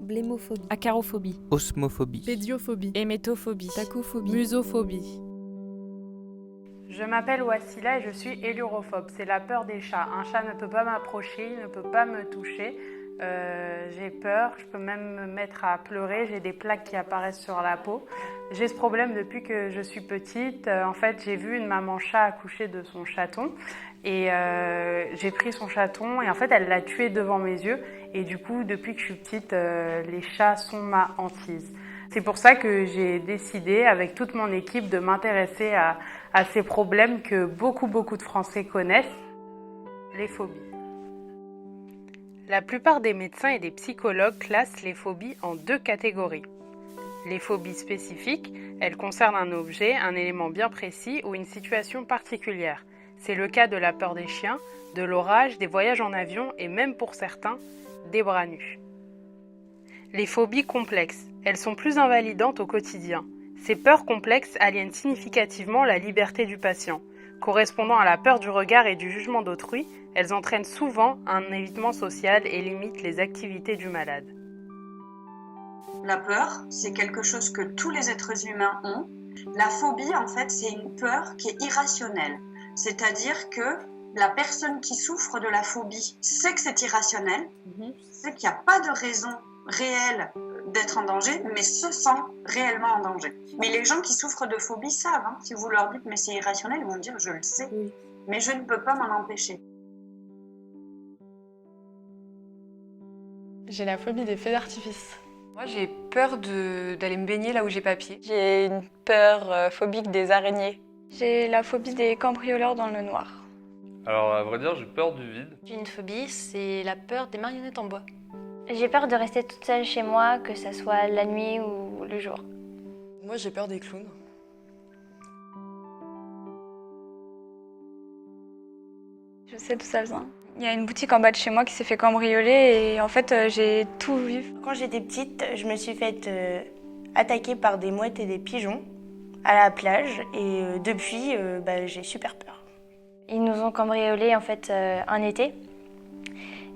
Blémophobie, Acarophobie, Osmophobie, Pédiophobie, hémétophobie, tacophobie, musophobie. Je m'appelle Wassila et je suis élurophobe. C'est la peur des chats. Un chat ne peut pas m'approcher, il ne peut pas me toucher. J'ai peur, je peux même me mettre à pleurer, j'ai des plaques qui apparaissent sur la peau. J'ai ce problème depuis que je suis petite. En fait, j'ai vu une maman chat accoucher de son chaton et j'ai pris son chaton et en fait, elle l'a tué devant mes yeux. Et du coup, depuis que je suis petite, les chats sont ma hantise. C'est pour ça que j'ai décidé, avec toute mon équipe, de m'intéresser à ces problèmes que beaucoup de Français connaissent, les phobies. La plupart des médecins et des psychologues classent les phobies en deux catégories. Les phobies spécifiques, elles concernent un objet, un élément bien précis ou une situation particulière. C'est le cas de la peur des chiens, de l'orage, des voyages en avion et même pour certains, des bras nus. Les phobies complexes, elles sont plus invalidantes au quotidien. Ces peurs complexes aliènent significativement la liberté du patient. Correspondant à la peur du regard et du jugement d'autrui, elles entraînent souvent un évitement social et limitent les activités du malade. La peur, c'est quelque chose que tous les êtres humains ont. La phobie, en fait, c'est une peur qui est irrationnelle. C'est-à-dire que la personne qui souffre de la phobie sait que c'est irrationnel, sait qu'il n'y a pas de raison réelle d'être en danger, mais se sent réellement en danger. Mais les gens qui souffrent de phobie savent, si vous leur dites « mais c'est irrationnel », ils vont dire « je le sais, mais je ne peux pas m'en empêcher ». J'ai la phobie des feux d'artifice. Moi, j'ai peur d'aller me baigner là où j'ai pas pied. J'ai une peur phobique des araignées. J'ai la phobie des cambrioleurs dans le noir. Alors, à vrai dire, j'ai peur du vide. J'ai une phobie, c'est la peur des marionnettes en bois. J'ai peur de rester toute seule chez moi, que ça soit la nuit ou le jour. Moi, j'ai peur des clowns. Je sais d'où ça vient. Il y a une boutique en bas de chez moi qui s'est fait cambrioler et en fait, j'ai tout vu. Quand j'étais petite, je me suis faite attaquer par des mouettes et des pigeons à la plage et depuis, j'ai super peur. Ils nous ont cambriolés en fait un été.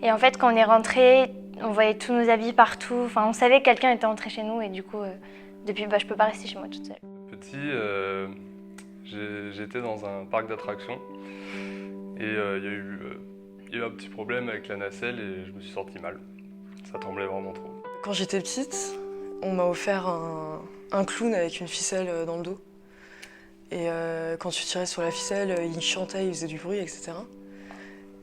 Et en fait, quand on est rentré, on voyait tous nos habits partout. Enfin, on savait que quelqu'un était entré chez nous et du coup, depuis, je peux pas rester chez moi toute seule. Petit, j'étais dans un parc d'attractions et il y a eu un petit problème avec la nacelle et je me suis senti mal. Ça tremblait vraiment trop. Quand j'étais petite, on m'a offert un clown avec une ficelle dans le dos. Et quand tu tirais sur la ficelle, il chantait, il faisait du bruit, etc.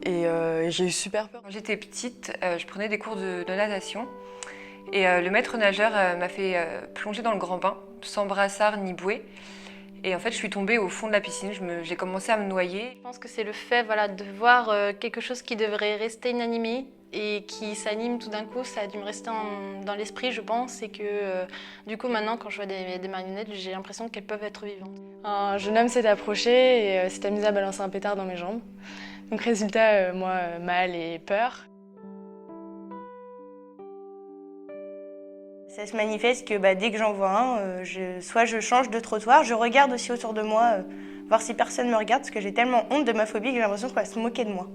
Et j'ai eu super peur. Quand j'étais petite, je prenais des cours de natation et le maître nageur m'a fait plonger dans le grand bain, sans brassard ni bouée. Et en fait, je suis tombée au fond de la piscine, j'ai commencé à me noyer. Je pense que c'est le fait de voir quelque chose qui devrait rester inanimé et qui s'anime tout d'un coup, ça a dû me rester dans l'esprit, je pense, et que du coup maintenant quand je vois des marionnettes, j'ai l'impression qu'elles peuvent être vivantes. Un jeune homme s'est approché et s'est amusé à balancer un pétard dans mes jambes. Donc résultat, moi, mal et peur. Ça se manifeste que dès que j'en vois un, soit je change de trottoir, je regarde aussi autour de moi, voir si personne me regarde, parce que j'ai tellement honte de ma phobie que j'ai l'impression qu'on va se moquer de moi.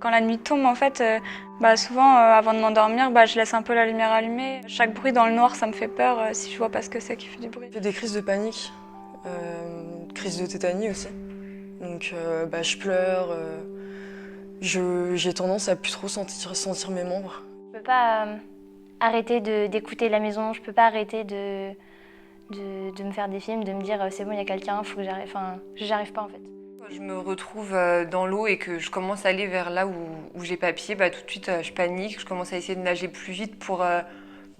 Quand la nuit tombe, en fait, souvent, avant de m'endormir, je laisse un peu la lumière allumée. Chaque bruit dans le noir, ça me fait peur si je vois pas ce que c'est qui fait du bruit. J'ai des crises de panique, crises de tétanie aussi. Donc je pleure, j'ai tendance à plus trop sentir mes membres. Je peux pas arrêter d'écouter la maison, je peux pas arrêter de me faire des films, de me dire c'est bon, il y a quelqu'un, faut que j'arrive. Enfin, j'arrive pas en fait. Quand je me retrouve dans l'eau et que je commence à aller vers là où j'ai pas pied, tout de suite je panique, je commence à essayer de nager plus vite pour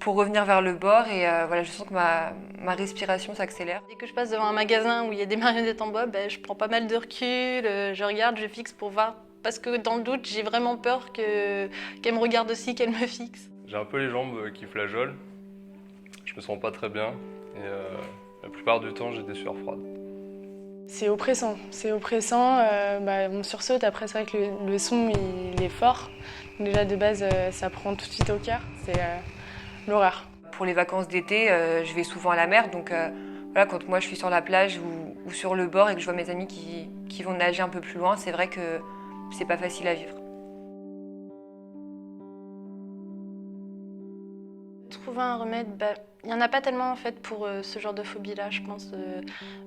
revenir vers le bord et je sens que ma respiration s'accélère. Dès que je passe devant un magasin où il y a des marionnettes en bois, je prends pas mal de recul, je regarde, je fixe pour voir. Parce que dans le doute, j'ai vraiment peur qu'elle me regarde aussi, qu'elle me fixe. J'ai un peu les jambes qui flageolent, je me sens pas très bien et la plupart du temps j'ai des sueurs froides. C'est oppressant, on sursaute, après c'est vrai que le son il est fort. Déjà de base ça prend tout de suite au cœur, c'est l'horreur. Pour les vacances d'été, je vais souvent à la mer, donc quand moi je suis sur la plage ou sur le bord et que je vois mes amis qui vont nager un peu plus loin, c'est vrai que c'est pas facile à vivre. Je trouve trouver un remède, il n'y en a pas tellement en fait pour ce genre de phobie-là, je pense.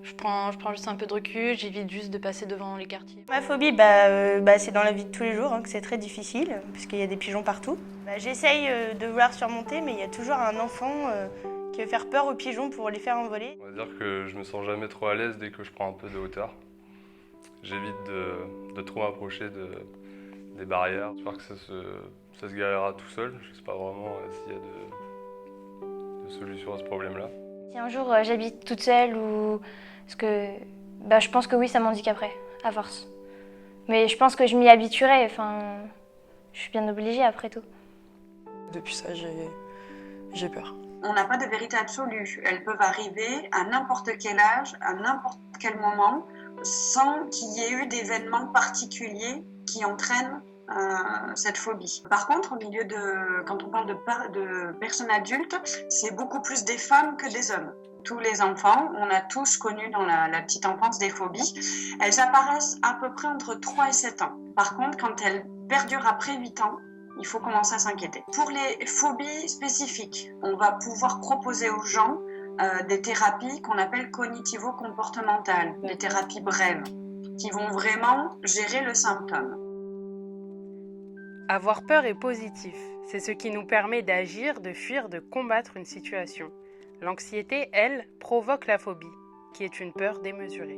Je prends juste un peu de recul, j'évite juste de passer devant les quartiers. Ma phobie, c'est dans la vie de tous les jours que c'est très difficile, puisqu'il y a des pigeons partout. J'essaye de vouloir surmonter, mais il y a toujours un enfant qui veut faire peur aux pigeons pour les faire envoler. On va dire que je me sens jamais trop à l'aise dès que je prends un peu de hauteur. J'évite de trop m'approcher des barrières. J'espère que ça se guérira tout seul. Je ne sais pas vraiment s'il y a de solution à ce problème-là. Si un jour j'habite toute seule ou... Parce que je pense que oui, ça m'handicaperait, à force. Mais je pense que je m'y habituerai, enfin... Je suis bien obligée après tout. Depuis ça, j'ai peur. On n'a pas de vérité absolue. Elles peuvent arriver à n'importe quel âge, à n'importe quel moment, sans qu'il y ait eu d'événements particuliers qui entraînent cette phobie. Par contre, quand on parle de personnes adultes, c'est beaucoup plus des femmes que des hommes. Tous les enfants, on a tous connu dans la petite enfance des phobies. Elles apparaissent à peu près entre 3 et 7 ans. Par contre, quand elles perdurent après 8 ans, il faut commencer à s'inquiéter. Pour les phobies spécifiques, on va pouvoir proposer aux gens des thérapies qu'on appelle cognitivo-comportementales, des thérapies brèves, qui vont vraiment gérer le symptôme. Avoir peur est positif. C'est ce qui nous permet d'agir, de fuir, de combattre une situation. L'anxiété, elle, provoque la phobie, qui est une peur démesurée.